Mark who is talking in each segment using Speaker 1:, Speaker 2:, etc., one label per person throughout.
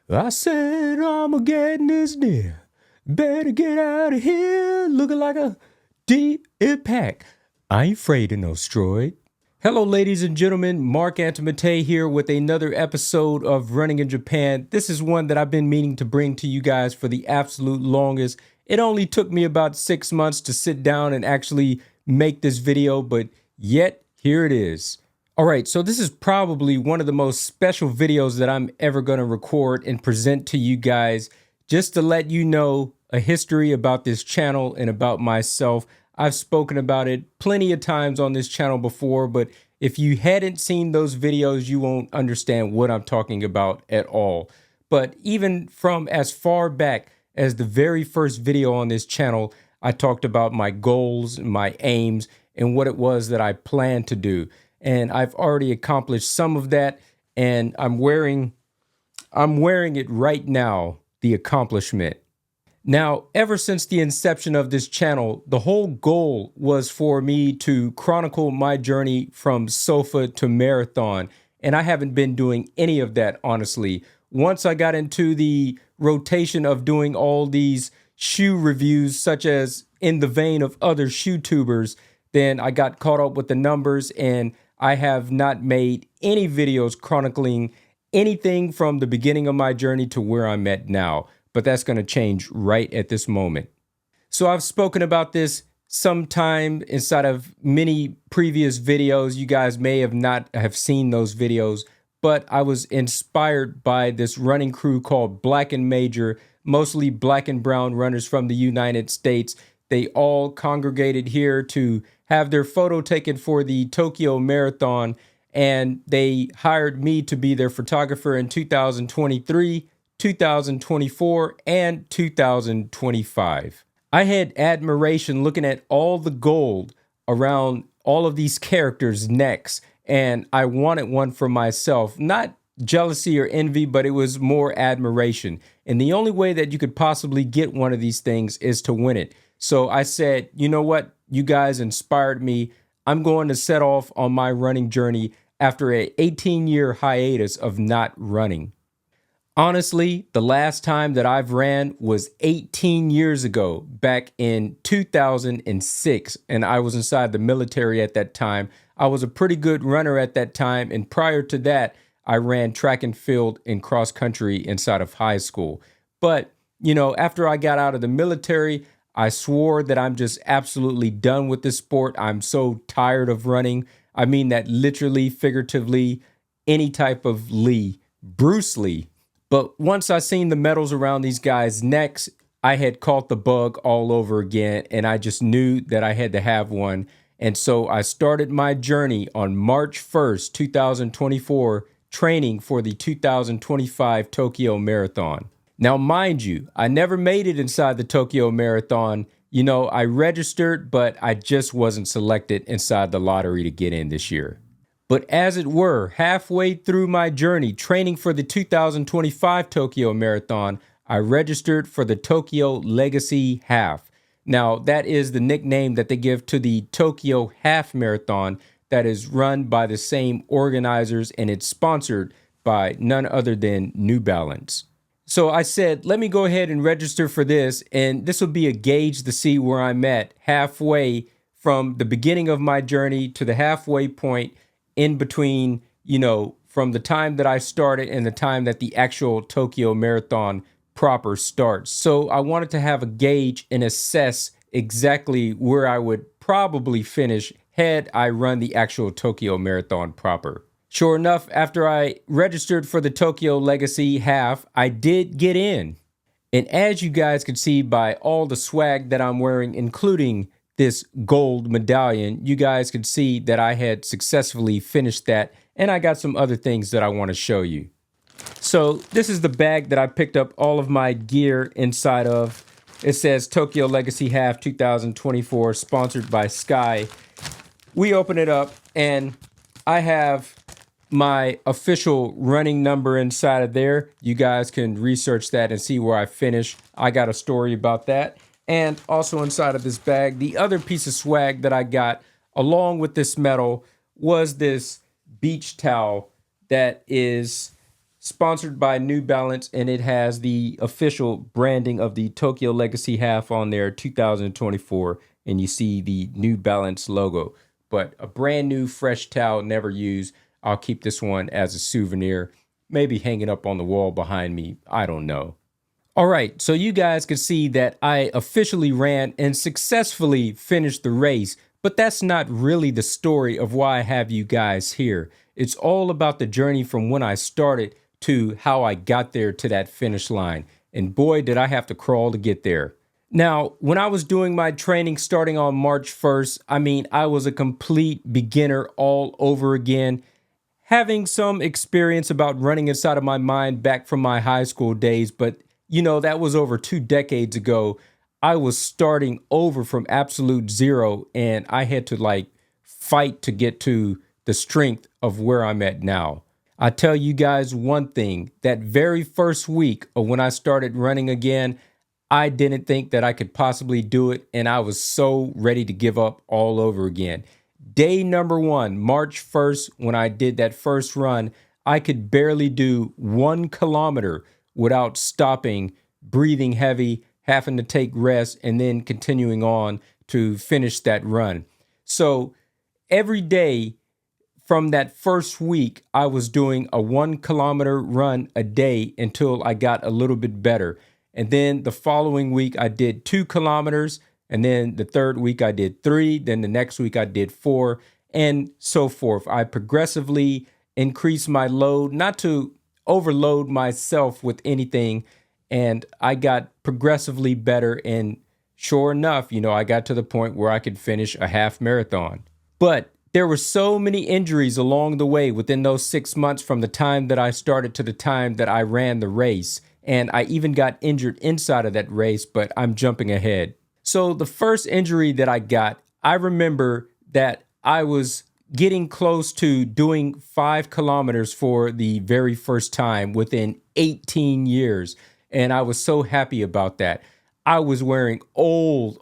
Speaker 1: I said Armageddon is near. Better get out of here looking like a deep impact. I ain't afraid of no asteroid. Hello, ladies and gentlemen. Mark Antimate here with another episode of Running in Japan. This is one that I've been meaning to bring to you guys for the absolute longest. It only took me about 6 months to sit down and actually make this video, but yet here it is. All right, so this is probably one of the most special videos that I'm ever going to record and present to you guys, just to let you know a history about this channel and about myself. I've spoken about it plenty of times on this channel before, but if you hadn't seen those videos, you won't understand what I'm talking about at all. But even from as far back as the very first video on this channel, I talked about my goals, my aims, and what it was that I planned to do. And I've already accomplished some of that, and I'm wearing it right now, the accomplishment. Now, ever since the inception of this channel, the whole goal was for me to chronicle my journey from sofa to marathon, and I haven't been doing any of that, honestly. Once I got into the rotation of doing all these shoe reviews, such as in the vein of other shoe tubers, then I got caught up with the numbers, and I have not made any videos chronicling anything from the beginning of my journey to where I'm at now. But that's going to change right at this moment. So I've spoken about this sometime inside of many previous videos. You guys may have not have seen those videos, but I was inspired by this running crew called Black and Major, mostly black and brown runners from the United States. They all congregated here to have their photo taken for the Tokyo Marathon, and they hired me to be their photographer in 2023, 2024, and 2025. I had admiration looking at all the gold around all of these characters' necks, and I wanted one for myself. Not jealousy or envy, but it was more admiration. And the only way that you could possibly get one of these things is to win it. So I said, you know what? You guys inspired me. I'm going to set off on my running journey after an 18-year hiatus of not running. Honestly, the last time that I've ran was 18 years ago, back in 2006, and I was inside the military at that time. I was a pretty good runner at that time, and prior to that, I ran track and field and cross country inside of high school. But, you know, after I got out of the military, I swore that I'm just absolutely done with this sport. I'm so tired of running. I mean that literally, figuratively, any type of Lee, Bruce Lee. But once I seen the medals around these guys' necks, I had caught the bug all over again, and I just knew that I had to have one. And so I started my journey on March 1st, 2024, training for the 2025 Tokyo Marathon. Now, mind you, I never made it inside the Tokyo Marathon. You know, I registered, but I just wasn't selected inside the lottery to get in this year. But as it were, halfway through my journey training for the 2025 Tokyo Marathon, I registered for the Tokyo Legacy Half. Now, that is the nickname that they give to the Tokyo Half Marathon that is run by the same organizers, and it's sponsored by none other than New Balance. So I said, let me go ahead and register for this, and this will be a gauge to see where I'm at halfway from the beginning of my journey to the halfway point in between, you know, from the time that I started and the time that the actual Tokyo Marathon proper starts. So I wanted to have a gauge and assess exactly where I would probably finish had I run the actual Tokyo Marathon proper. Sure enough, after I registered for the Tokyo Legacy Half, I did get in. And as you guys can see by all the swag that I'm wearing, including this gold medallion, you guys can see that I had successfully finished that, and I got some other things that I want to show you. So this is the bag that I picked up all of my gear inside of. It says Tokyo Legacy Half 2024, sponsored by Sky. We open it up, and I have my official running number inside of there. You guys can research that and see where I finish. I got a story about that. And also inside of this bag, the other piece of swag that I got along with this medal was this beach towel that is sponsored by New Balance, and it has the official branding of the Tokyo Legacy half on there, 2024, and you see the New Balance logo. But a brand new, fresh towel, never used. I'll keep this one as a souvenir, maybe hang it up on the wall behind me. I don't know. All right, so you guys can see that I officially ran and successfully finished the race, but that's not really the story of why I have you guys here. It's all about the journey from when I started to how I got there to that finish line. And boy, did I have to crawl to get there. Now, when I was doing my training starting on March 1st, I was a complete beginner all over again, having some experience about running inside of my mind back from my high school days, but that was over 2 decades ago. I was starting over from absolute zero, and I had to fight to get to the strength of where I'm at now. I tell you guys one thing, that very first week of when I started running again, I didn't think that I could possibly do it, and I was so ready to give up all over again. Day number 1, March 1st, when I did that first run, I could barely do 1 kilometer without stopping, breathing heavy, having to take rest, and then continuing on to finish that run. So every day from that first week, I was doing a 1 kilometer run a day until I got a little bit better. And then the following week, I did 2 kilometers. And then the third week, I did 3. Then the next week, I did 4, and so forth. I progressively increased my load, not to overload myself with anything. And I got progressively better. And sure enough, I got to the point where I could finish a half marathon. But there were so many injuries along the way within those 6 months from the time that I started to the time that I ran the race. And I even got injured inside of that race, but I'm jumping ahead. So the first injury that I got, I remember that I was getting close to doing 5 kilometers for the very first time within 18 years. And I was so happy about that. I was wearing old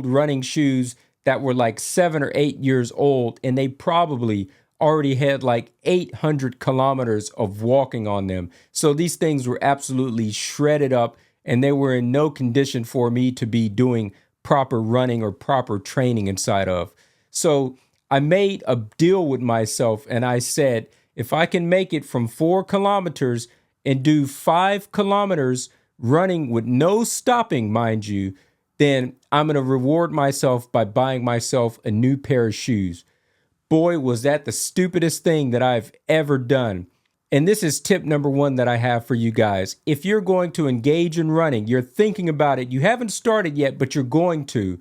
Speaker 1: running shoes that were like 7 or 8 years old, and they probably already had like 800 kilometers of walking on them. So these things were absolutely shredded up, and they were in no condition for me to be doing proper running or proper training inside of. So I made a deal with myself, and I said, if I can make it from 4 kilometers and do 5 kilometers running with no stopping, mind you, then I'm going to reward myself by buying myself a new pair of shoes. Boy, was that the stupidest thing that I've ever done. And this is tip number 1 that I have for you guys. If you're going to engage in running, you're thinking about it, you haven't started yet, but you're going to,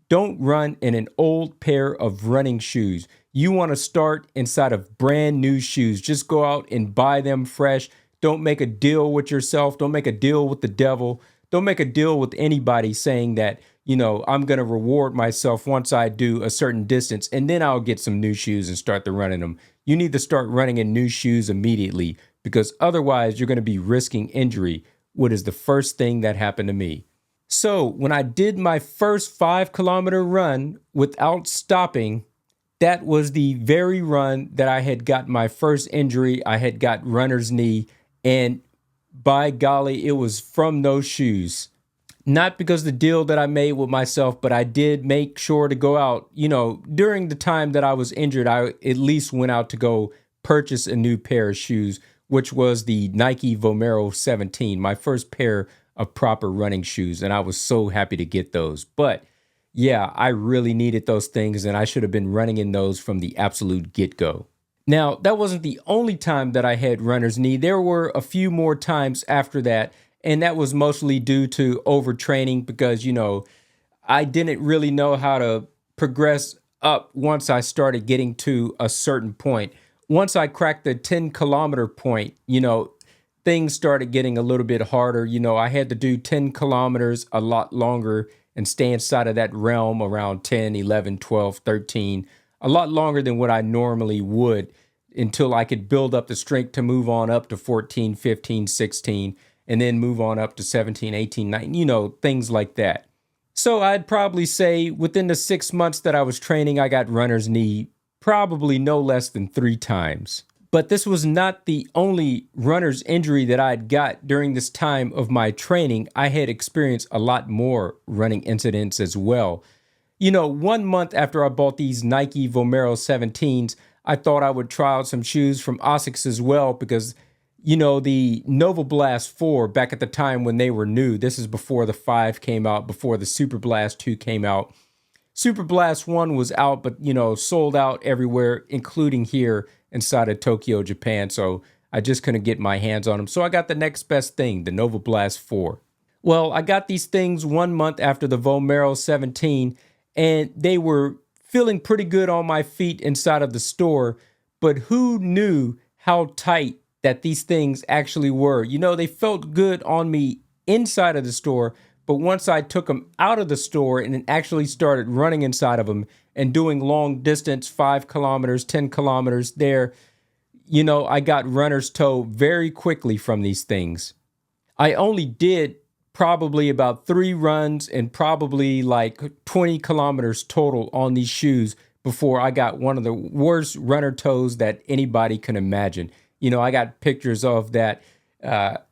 Speaker 1: don't run in an old pair of running shoes. You want to start inside of brand new shoes. Just go out and buy them fresh. Don't make a deal with yourself. Don't make a deal with the devil. Don't make a deal with anybody saying that, I'm going to reward myself once I do a certain distance, and then I'll get some new shoes and start to running them. You need to start running in new shoes immediately, because otherwise you're going to be risking injury, what is the first thing that happened to me. So when I did my first 5 kilometer run without stopping, that was the very run that I had got my first injury. I had got runner's knee, and by golly, it was from those shoes. Not because the deal that I made with myself, but I did make sure to go out, during the time that I was injured, I at least went out to go purchase a new pair of shoes, which was the Nike Vomero 17, my first pair of proper running shoes. And I was so happy to get those. But yeah, I really needed those things, and I should have been running in those from the absolute get-go. Now, that wasn't the only time that I had runner's knee. There were a few more times after that. And that was mostly due to overtraining because, I didn't really know how to progress up once I started getting to a certain point. Once I cracked the 10 kilometer point, things started getting a little bit harder. I had to do 10 kilometers a lot longer and stay inside of that realm around 10, 11, 12, 13, a lot longer than what I normally would until I could build up the strength to move on up to 14, 15, 16. And then move on up to 17, 18, 19, things like that. So I'd probably say within the 6 months that I was training, I got runner's knee probably no less than 3 times. But this was not the only runner's injury that I'd got during this time of my training. I had experienced a lot more running incidents as well. 1 month after I bought these Nike Vomero 17s, I thought I would try out some shoes from Asics as well because, the Nova Blast 4 back at the time when they were new, this is before the 5 came out, before the Super Blast 2 came out. Super Blast 1 was out, but, sold out everywhere, including here inside of Tokyo, Japan. So I just couldn't get my hands on them. So I got the next best thing, the Nova Blast 4. Well, I got these things 1 month after the Vomero 17, and they were feeling pretty good on my feet inside of the store. But who knew how tight that these things actually were? They felt good on me inside of the store, but once I took them out of the store and actually started running inside of them and doing long distance, 5 kilometers, 10 kilometers there, I got runner's toe very quickly from these things. I only did probably about 3 runs and probably like 20 kilometers total on these shoes before I got one of the worst runner toes that anybody can imagine. I got pictures of that.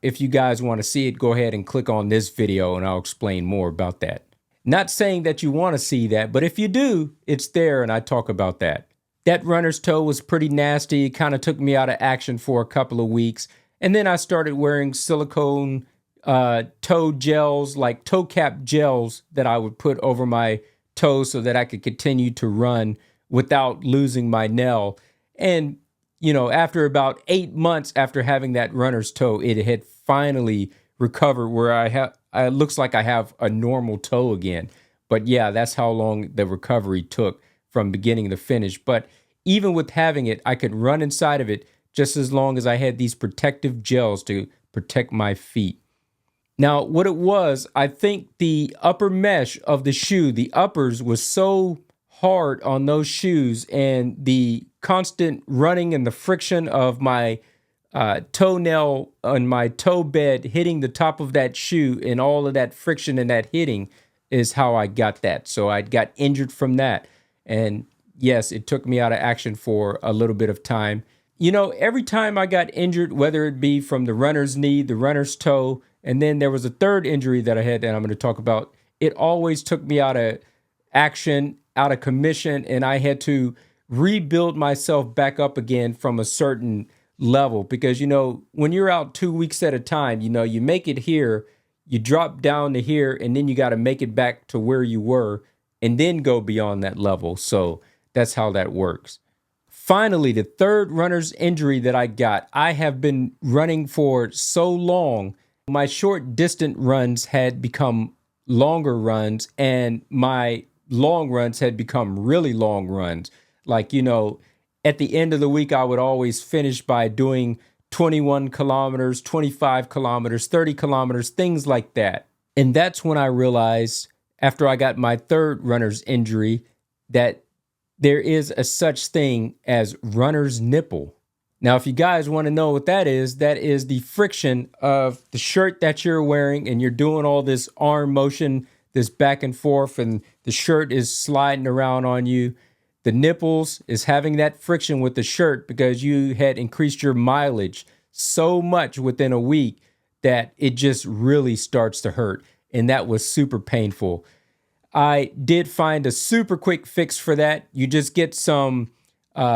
Speaker 1: If you guys want to see it, go ahead and click on this video and I'll explain more about that. Not saying that you want to see that, but if you do, it's there and I talk about that. That runner's toe was pretty nasty. It kind of took me out of action for a couple of weeks. And then I started wearing silicone toe gels, like toe cap gels that I would put over my toes so that I could continue to run without losing my nail. And after about 8 months after having that runner's toe, it had finally recovered where it looks like I have a normal toe again. But yeah, that's how long the recovery took from beginning to finish. But even with having it, I could run inside of it just as long as I had these protective gels to protect my feet. Now, what it was, I think the upper mesh of the shoe, the uppers was so hard on those shoes, and the constant running and the friction of my toenail on my toe bed hitting the top of that shoe and all of that friction and that hitting is how I got that. So I got injured from that. And yes, it took me out of action for a little bit of time. Every time I got injured, whether it be from the runner's knee, the runner's toe, and then there was a third injury that I had that I'm going to talk about, it always took me out of action, out of commission, and I had to rebuild myself back up again from a certain level. Because, when you're out 2 weeks at a time, you make it here, you drop down to here, and then you got to make it back to where you were and then go beyond that level. So that's how that works. Finally, the third runner's injury that I got, I have been running for so long. My short distant runs had become longer runs, and my long runs had become really long runs. Like, at the end of the week, I would always finish by doing 21 kilometers, 25 kilometers, 30 kilometers, things like that. And that's when I realized, after I got my third runner's injury, that there is a such thing as runner's nipple. Now, if you guys want to know what that is the friction of the shirt that you're wearing and you're doing all this arm motion, this back and forth, and the shirt is sliding around on you. The nipples is having that friction with the shirt because you had increased your mileage so much within a week that it just really starts to hurt. And that was super painful. I did find a super quick fix for that. You just get some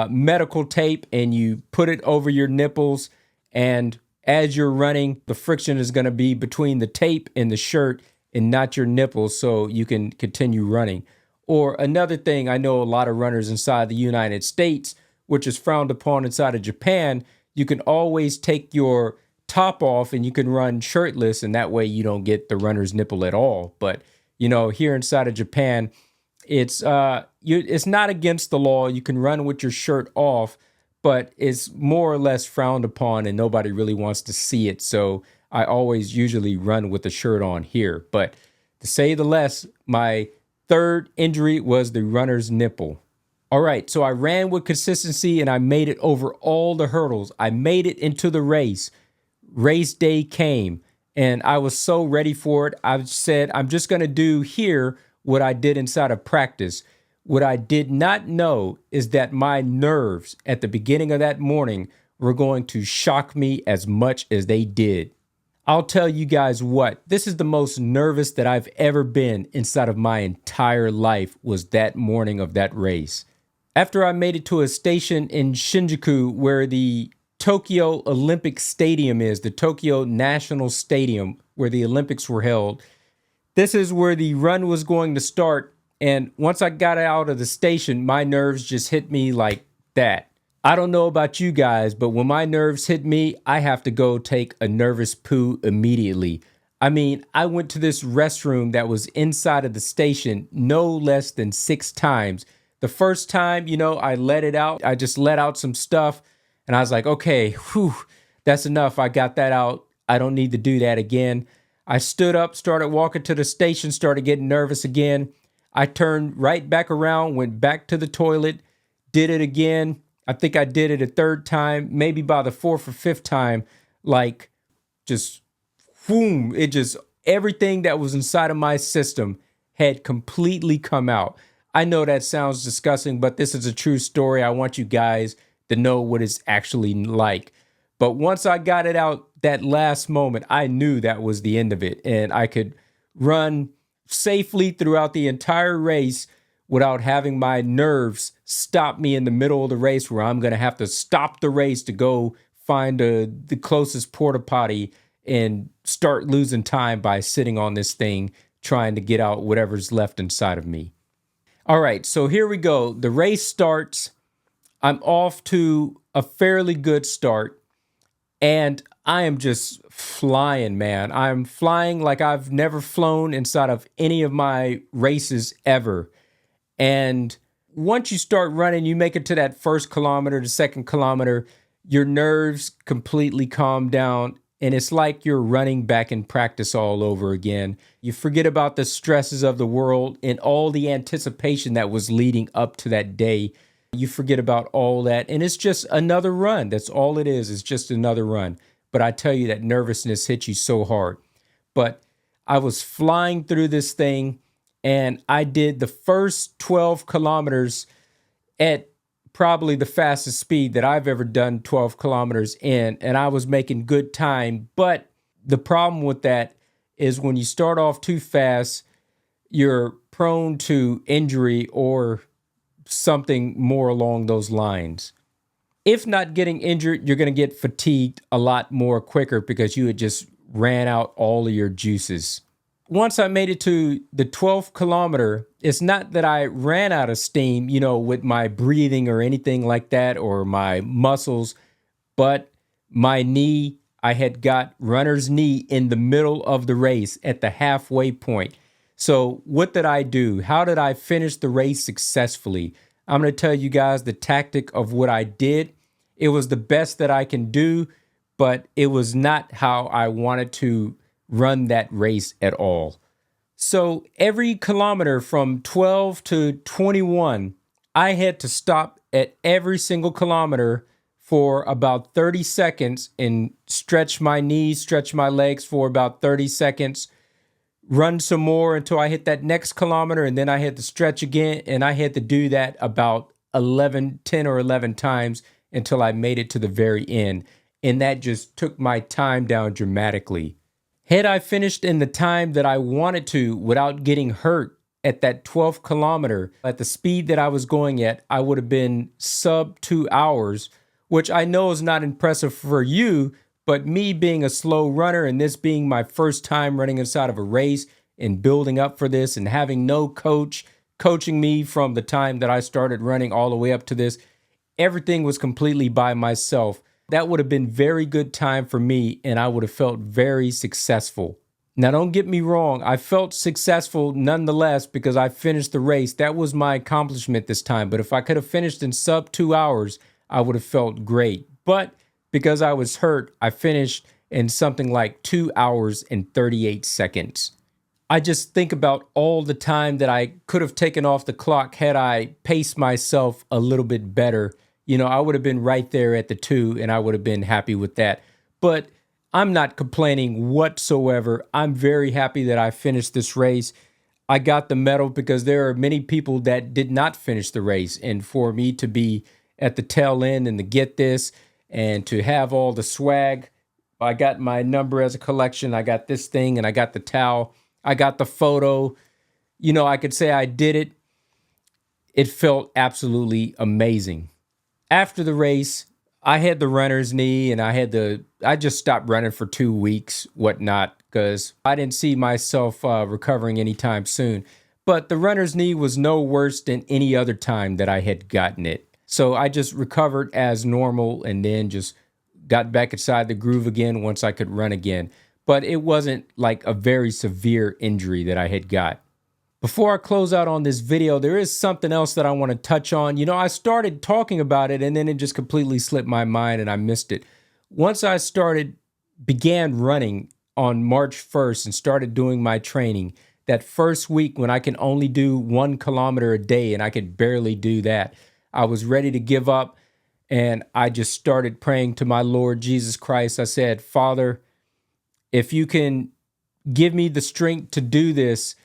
Speaker 1: medical tape and you put it over your nipples. And as you're running, the friction is going to be between the tape and the shirt and not your nipples, so you can continue running. Or another thing, I know a lot of runners inside the United States, which is frowned upon inside of Japan, you can always take your top off and you can run shirtless, and that way you don't get the runner's nipple at all. But, here inside of Japan, it's not against the law. You can run with your shirt off, but it's more or less frowned upon and nobody really wants to see it. So I always usually run with the shirt on here. But to say the less, my third injury was the runner's nipple. All right, so I ran with consistency and I made it over all the hurdles. I made it into the race. Race day came and I was so ready for it. I said, I'm just going to do here what I did inside of practice. What I did not know is that my nerves at the beginning of that morning were going to shock me as much as they did. I'll tell you guys what, this is the most nervous that I've ever been inside of my entire life was that morning of that race. After I made it to a station in Shinjuku where the Tokyo Olympic Stadium is, the Tokyo National Stadium where the Olympics were held, this is where the run was going to start. And once I got out of the station, my nerves just hit me like that. I don't know about you guys, but when my nerves hit me, I have to go take a nervous poo immediately. I mean, I went to this restroom that was inside of the station no less than 6 times. The first time, I let it out. I just let out some stuff and I was like, okay, whew, that's enough. I got that out. I don't need to do that again. I stood up, started walking to the station, started getting nervous again. I turned right back around, went back to the toilet, did it again. I think I did it a 3rd time, maybe by the 4th or 5th time, like just, boom, everything that was inside of my system had completely come out. I know that sounds disgusting, but this is a true story. I want you guys to know what it's actually like. But once I got it out, that last moment, I knew that was the end of it. And I could run safely throughout the entire race without having my nerves stop me in the middle of the race where I'm going to have to stop the race to go find the closest porta potty and start losing time by sitting on this thing trying to get out whatever's left inside of me. All right, so here we go. The race starts. I'm off to a fairly good start, and I am just flying, man. I'm flying like I've never flown inside of any of my races ever. And once you start running, you make it to that 1st kilometer, the 2nd kilometer, your nerves completely calm down. And it's like you're running back in practice all over again. You forget about the stresses of the world and all the anticipation that was leading up to that day. You forget about all that. And it's just another run. That's all it is. It's just another run. But I tell you, that nervousness hits you so hard. But I was flying through this thing. And I did the first 12 kilometers at probably the fastest speed that I've ever done 12 kilometers in. And I was making good time. But the problem with that is when you start off too fast, you're prone to injury or something more along those lines. If not getting injured, you're going to get fatigued a lot more quicker because you had just ran out all of your juices. Once I made it to the 12th kilometer, it's not that I ran out of steam, with my breathing or anything like that, or my muscles, but my knee, I had got runner's knee in the middle of the race at the halfway point. So what did I do? How did I finish the race successfully? I'm going to tell you guys the tactic of what I did. It was the best that I can do, but it was not how I wanted to run that race at all. So every kilometer from 12 to 21, I had to stop at every single kilometer for about 30 seconds and stretch my knees, stretch my legs for about 30 seconds, run some more until I hit that next kilometer, and then I had to stretch again, and I had to do that about 10 or 11 times until I made it to the very end. And that just took my time down dramatically. Had I finished in the time that I wanted to without getting hurt at that 12th kilometer, at the speed that I was going at, I would have been sub 2 hours, which I know is not impressive for you, but me being a slow runner and this being my first time running inside of a race and building up for this and having no coach coaching me from the time that I started running all the way up to this, everything was completely by myself. That would have been very good time for me, and I would have felt very successful. Now, don't get me wrong. I felt successful nonetheless because I finished the race. That was my accomplishment this time. But if I could have finished in sub 2 hours, I would have felt great. But because I was hurt, I finished in something like 2 hours and 38 seconds. I just think about all the time that I could have taken off the clock had I paced myself a little bit better. I would have been right there at the 2 and I would have been happy with that. But I'm not complaining whatsoever. I'm very happy that I finished this race. I got the medal because there are many people that did not finish the race. And for me to be at the tail end and to get this and to have all the swag. I got my number as a collection. I got this thing and I got the towel. I got the photo. I could say I did it. It felt absolutely amazing. After the race, I had the runner's knee and I just stopped running for 2 weeks, whatnot, because I didn't see myself recovering anytime soon. But the runner's knee was no worse than any other time that I had gotten it. So I just recovered as normal and then just got back inside the groove again once I could run again. But it wasn't like a very severe injury that I had got. Before I close out on this video, there is something else that I want to touch on. I started talking about it and then it just completely slipped my mind and I missed it. Once I began running on March 1st and started doing my training, that first week when I can only do 1 kilometer a day and I could barely do that, I was ready to give up and I just started praying to my Lord Jesus Christ. I said, Father, if you can give me the strength to do this,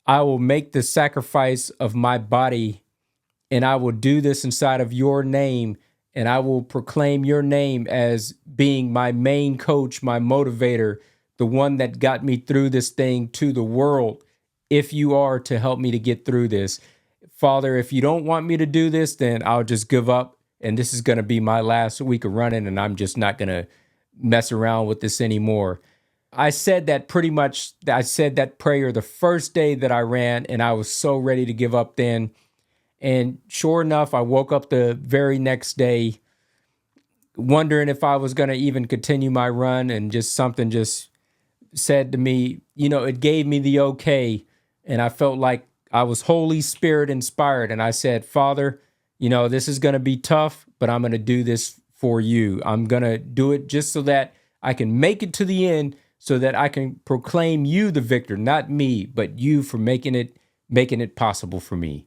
Speaker 1: I will make the sacrifice of my body and I will do this inside of your name and I will proclaim your name as being my main coach, my motivator, the one that got me through this thing to the world. If you are to help me to get through this, Father, if you don't want me to do this, then I'll just give up. And this is going to be my last week of running and I'm just not going to mess around with this anymore. I said that prayer the first day that I ran and I was so ready to give up then. And sure enough, I woke up the very next day wondering if I was going to even continue my run, and just something just said to me, it gave me the okay. And I felt like I was Holy Spirit inspired. And I said, Father, this is going to be tough, but I'm going to do this for you. I'm going to do it just so that I can make it to the end, so that I can proclaim you the victor, not me, but you for making it possible for me.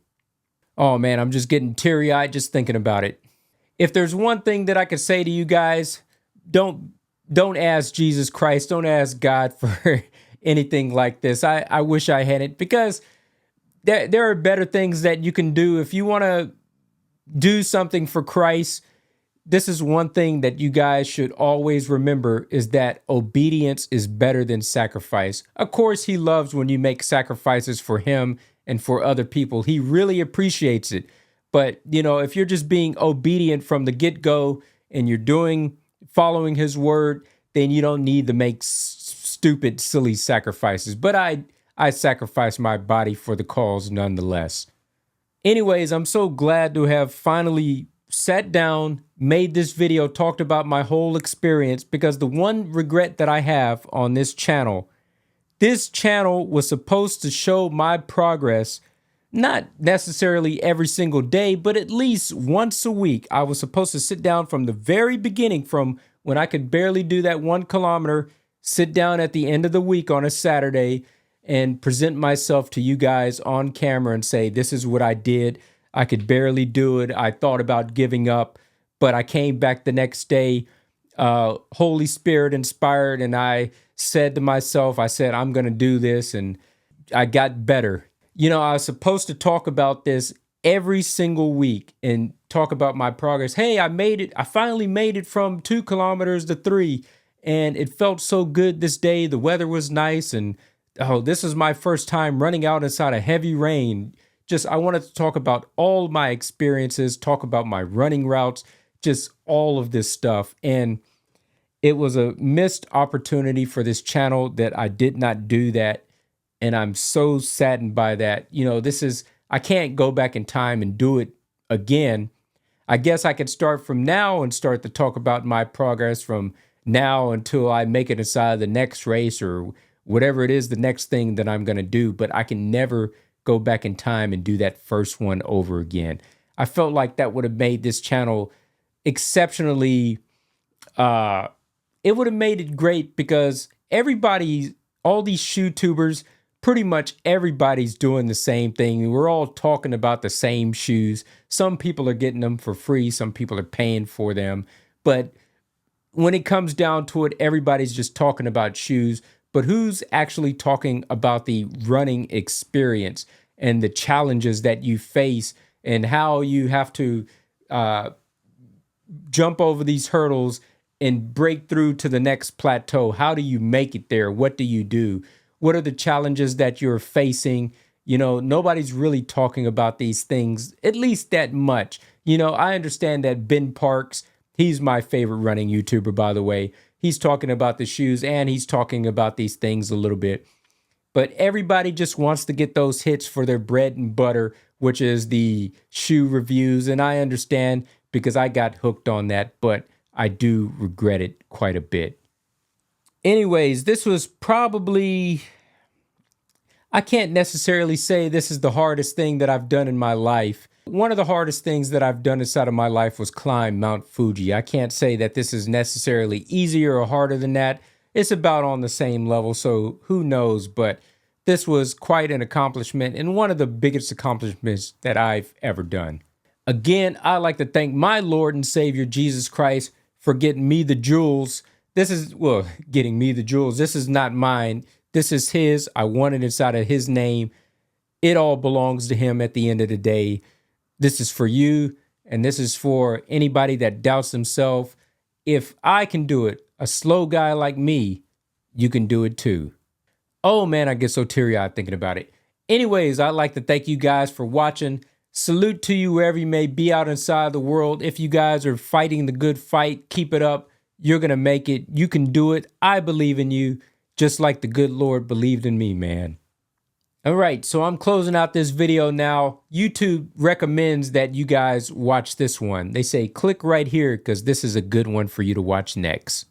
Speaker 1: Oh man, I'm just getting teary-eyed just thinking about it. If there's one thing that I could say to you guys, don't ask Jesus Christ, don't ask God for anything like this. I wish I hadn't, because there are better things that you can do. If you want to do something for Christ, this is one thing that you guys should always remember, is that obedience is better than sacrifice. Of course, he loves when you make sacrifices for him and for other people. He really appreciates it. But, if you're just being obedient from the get-go and you're following his word, then you don't need to make stupid, silly sacrifices. But I sacrifice my body for the cause nonetheless. Anyways, I'm so glad to have finally sat down, made this video, talked about my whole experience, because the one regret that I have on this channel was supposed to show my progress, not necessarily every single day, but at least once a week. I was supposed to sit down from the very beginning, from when I could barely do that 1 kilometer, sit down at the end of the week on a Saturday and present myself to you guys on camera and say, this is what I did. I could barely do it. I thought about giving up, but I came back the next day, Holy Spirit inspired, and I said to myself, I'm going to do this, and I got better. I was supposed to talk about this every single week and talk about my progress. Hey, I made it. I finally made it from 2 kilometers to 3, and it felt so good this day. The weather was nice, and this is my first time running out inside a heavy rain. I wanted to talk about all my experiences, talk about my running routes, just all of this stuff. And it was a missed opportunity for this channel that I did not do that. And I'm so saddened by that. I can't go back in time and do it again. I guess I could start from now and start to talk about my progress from now until I make it inside the next race or whatever it is, the next thing that I'm going to do. But I can never go back in time and do that first one over again. I felt like that would have made this channel exceptionally, it would have made it great, because all these shoe tubers, pretty much everybody's doing the same thing. We're all talking about the same shoes. Some people are getting them for free. Some people are paying for them. But when it comes down to it, everybody's just talking about shoes. But who's actually talking about the running experience and the challenges that you face and how you have to jump over these hurdles and break through to the next plateau? How do you make it there? What do you do? What are the challenges that you're facing? You know, nobody's really talking about these things, at least that much. You know, I understand that Ben Parks, he's my favorite running YouTuber, by the way. He's talking about the shoes and he's talking about these things a little bit. But everybody just wants to get those hits for their bread and butter, which is the shoe reviews. And I understand because I got hooked on that, but I do regret it quite a bit. Anyways, this was probably, I can't necessarily say this is the hardest thing that I've done in my life. One of the hardest things that I've done inside of my life was climb Mount Fuji. I can't say that this is necessarily easier or harder than that. It's about on the same level, so who knows, but this was quite an accomplishment and one of the biggest accomplishments that I've ever done. Again, I'd like to thank my Lord and Savior Jesus Christ for getting me the jewels. Getting me the jewels. This is not mine. This is his. I want it inside of his name. It all belongs to him at the end of the day. This is for you, and this is for anybody that doubts themselves. If I can do it, a slow guy like me, you can do it too. Oh man, I get so teary-eyed thinking about it. Anyways, I'd like to thank you guys for watching. Salute to you wherever you may be out inside the world. If you guys are fighting the good fight, keep it up. You're going to make it. You can do it. I believe in you, just like the good Lord believed in me, man. All right, so I'm closing out this video now. YouTube recommends that you guys watch this one. They say click right here because this is a good one for you to watch next.